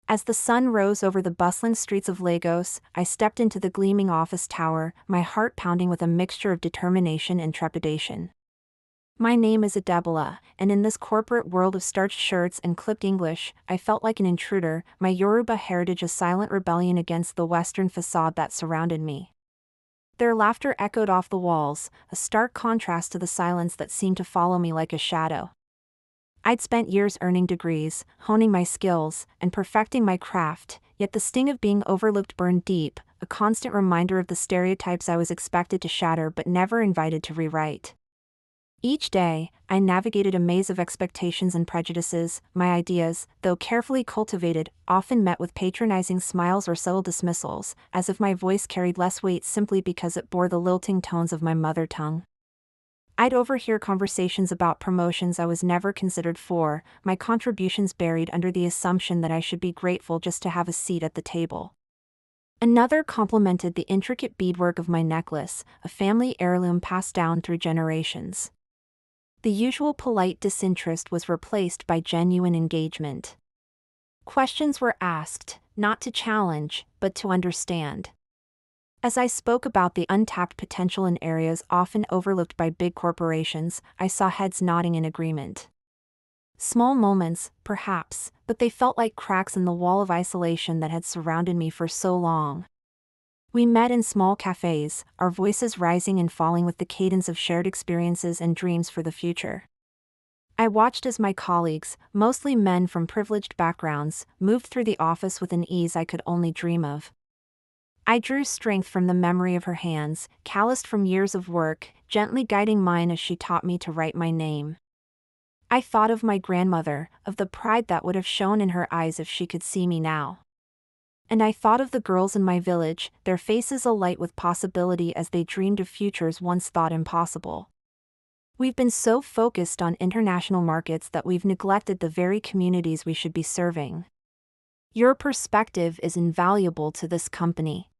As the sun rose over the bustling streets of Lagos, I stepped into the gleaming office tower, my heart pounding with a mixture of determination and trepidation. My name is Adebola, and in this corporate world of starched shirts and clipped English, I felt like an intruder, my Yoruba heritage a silent rebellion against the Western facade that surrounded me. Their laughter echoed off the walls, a stark contrast to the silence that seemed to follow me like a shadow. I'd spent years earning degrees, honing my skills, and perfecting my craft, yet the sting of being overlooked burned deep, a constant reminder of the stereotypes I was expected to shatter but never invited to rewrite. Each day, I navigated a maze of expectations and prejudices. My ideas, though carefully cultivated, often met with patronizing smiles or subtle dismissals, as if my voice carried less weight simply because it bore the lilting tones of my mother tongue. I'd overhear conversations about promotions I was never considered for, my contributions buried under the assumption that I should be grateful just to have a seat at the table. Another complimented the intricate beadwork of my necklace, a family heirloom passed down through generations. The usual polite disinterest was replaced by genuine engagement. Questions were asked, not to challenge, but to understand. As I spoke about the untapped potential in areas often overlooked by big corporations, I saw heads nodding in agreement. Small moments, perhaps, but they felt like cracks in the wall of isolation that had surrounded me for so long. We met in small cafes, our voices rising and falling with the cadence of shared experiences and dreams for the future. I watched as my colleagues, mostly men from privileged backgrounds, moved through the office with an ease I could only dream of. I drew strength from the memory of her hands, calloused from years of work, gently guiding mine as she taught me to write my name. I thought of my grandmother, of the pride that would have shone in her eyes if she could see me now. And I thought of the girls in my village, their faces alight with possibility as they dreamed of futures once thought impossible. We've been so focused on international markets that we've neglected the very communities we should be serving. Your perspective is invaluable to this company.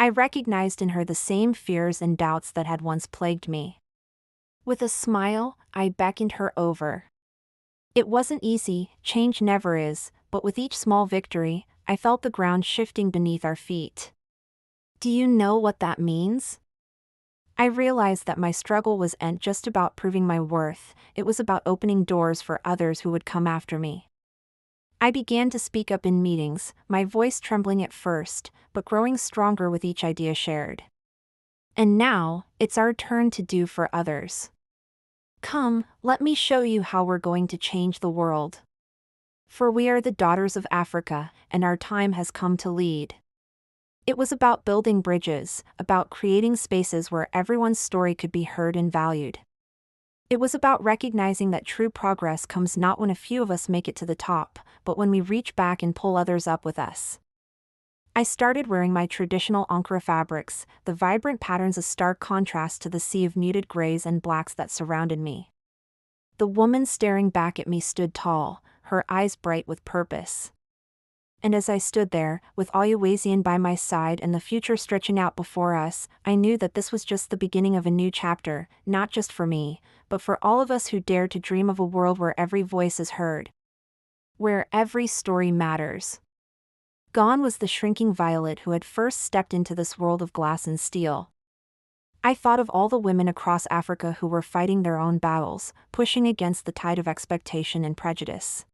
I recognized in her the same fears and doubts that had once plagued me. With a smile, I beckoned her over. It wasn't easy, change never is, but with each small victory, I felt the ground shifting beneath our feet. Do you know what that means? I realized that my struggle wasn't just about proving my worth, it was about opening doors for others who would come after me. I began to speak up in meetings, my voice trembling at first, but growing stronger with each idea shared. And now, it's our turn to do for others. Come, let me show you how we're going to change the world. For we are the daughters of Africa, and our time has come to lead. It was about building bridges, about creating spaces where everyone's story could be heard and valued. It was about recognizing that true progress comes not when a few of us make it to the top, but when we reach back and pull others up with us. I started wearing my traditional Ankara fabrics, the vibrant patterns a stark contrast to the sea of muted grays and blacks that surrounded me. The woman staring back at me stood tall, her eyes bright with purpose. And as I stood there, with Oluwaseun by my side and the future stretching out before us, I knew that this was just the beginning of a new chapter, not just for me, but for all of us who dare to dream of a world where every voice is heard. Where every story matters. Gone was the shrinking Violet who had first stepped into this world of glass and steel. I thought of all the women across Africa who were fighting their own battles, pushing against the tide of expectation and prejudice.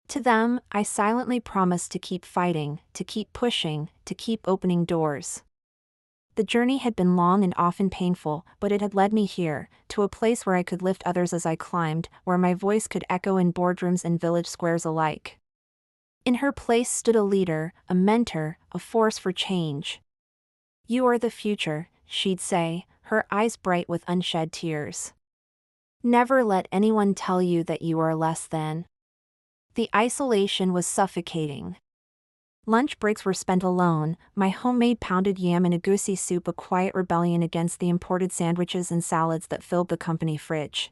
To them, I silently promised to keep fighting, to keep pushing, to keep opening doors. The journey had been long and often painful, but it had led me here, to a place where I could lift others as I climbed, where my voice could echo in boardrooms and village squares alike. In her place stood a leader, a mentor, a force for change. You are the future, she'd say, her eyes bright with unshed tears. Never let anyone tell you that you are less than. The isolation was suffocating. Lunch breaks were spent alone, my homemade pounded yam and egusi soup a quiet rebellion against the imported sandwiches and salads that filled the company fridge.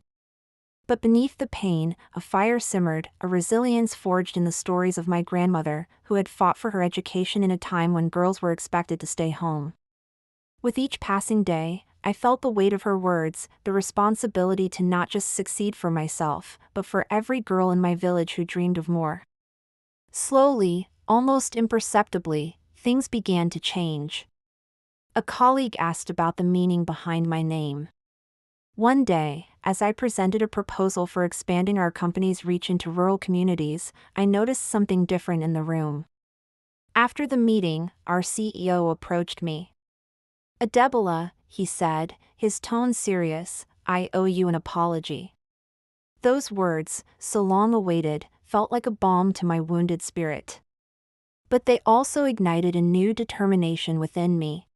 But beneath the pain, a fire simmered, a resilience forged in the stories of my grandmother, who had fought for her education in a time when girls were expected to stay home. With each passing day, I felt the weight of her words, the responsibility to not just succeed for myself, but for every girl in my village who dreamed of more. Slowly, almost imperceptibly, things began to change. A colleague asked about the meaning behind my name. One day, as I presented a proposal for expanding our company's reach into rural communities, I noticed something different in the room. After the meeting, our CEO approached me. "Adebola," he said, his tone serious, "I owe you an apology." Those words, so long awaited, felt like a balm to my wounded spirit. But they also ignited a new determination within me.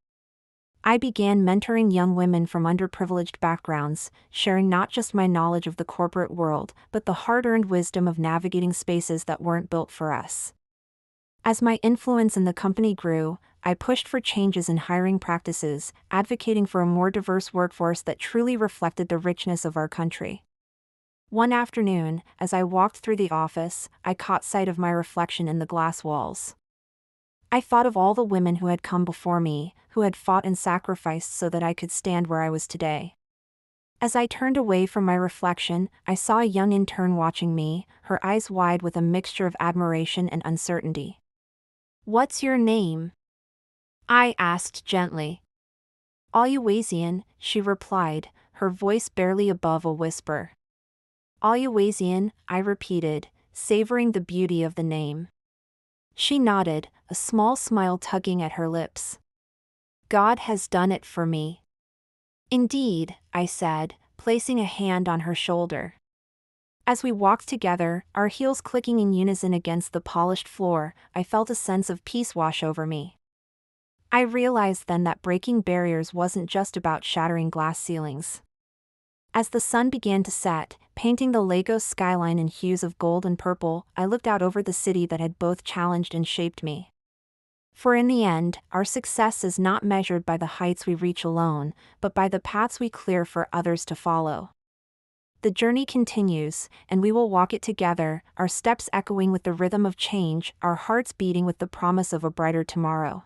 I began mentoring young women from underprivileged backgrounds, sharing not just my knowledge of the corporate world, but the hard-earned wisdom of navigating spaces that weren't built for us. As my influence in the company grew, I pushed for changes in hiring practices, advocating for a more diverse workforce that truly reflected the richness of our country. One afternoon, as I walked through the office, I caught sight of my reflection in the glass walls. I thought of all the women who had come before me, who had fought and sacrificed so that I could stand where I was today. As I turned away from my reflection, I saw a young intern watching me, her eyes wide with a mixture of admiration and uncertainty. "What's your name?" I asked gently. "Oluwazian," she replied, her voice barely above a whisper. "Oluwazian," I repeated, savoring the beauty of the name. She nodded, a small smile tugging at her lips. "God has done it for me." "Indeed," I said, placing a hand on her shoulder. As we walked together, our heels clicking in unison against the polished floor, I felt a sense of peace wash over me. I realized then that breaking barriers wasn't just about shattering glass ceilings. As the sun began to set, painting the Lagos skyline in hues of gold and purple, I looked out over the city that had both challenged and shaped me. For in the end, our success is not measured by the heights we reach alone, but by the paths we clear for others to follow. The journey continues, and we will walk it together, our steps echoing with the rhythm of change, our hearts beating with the promise of a brighter tomorrow.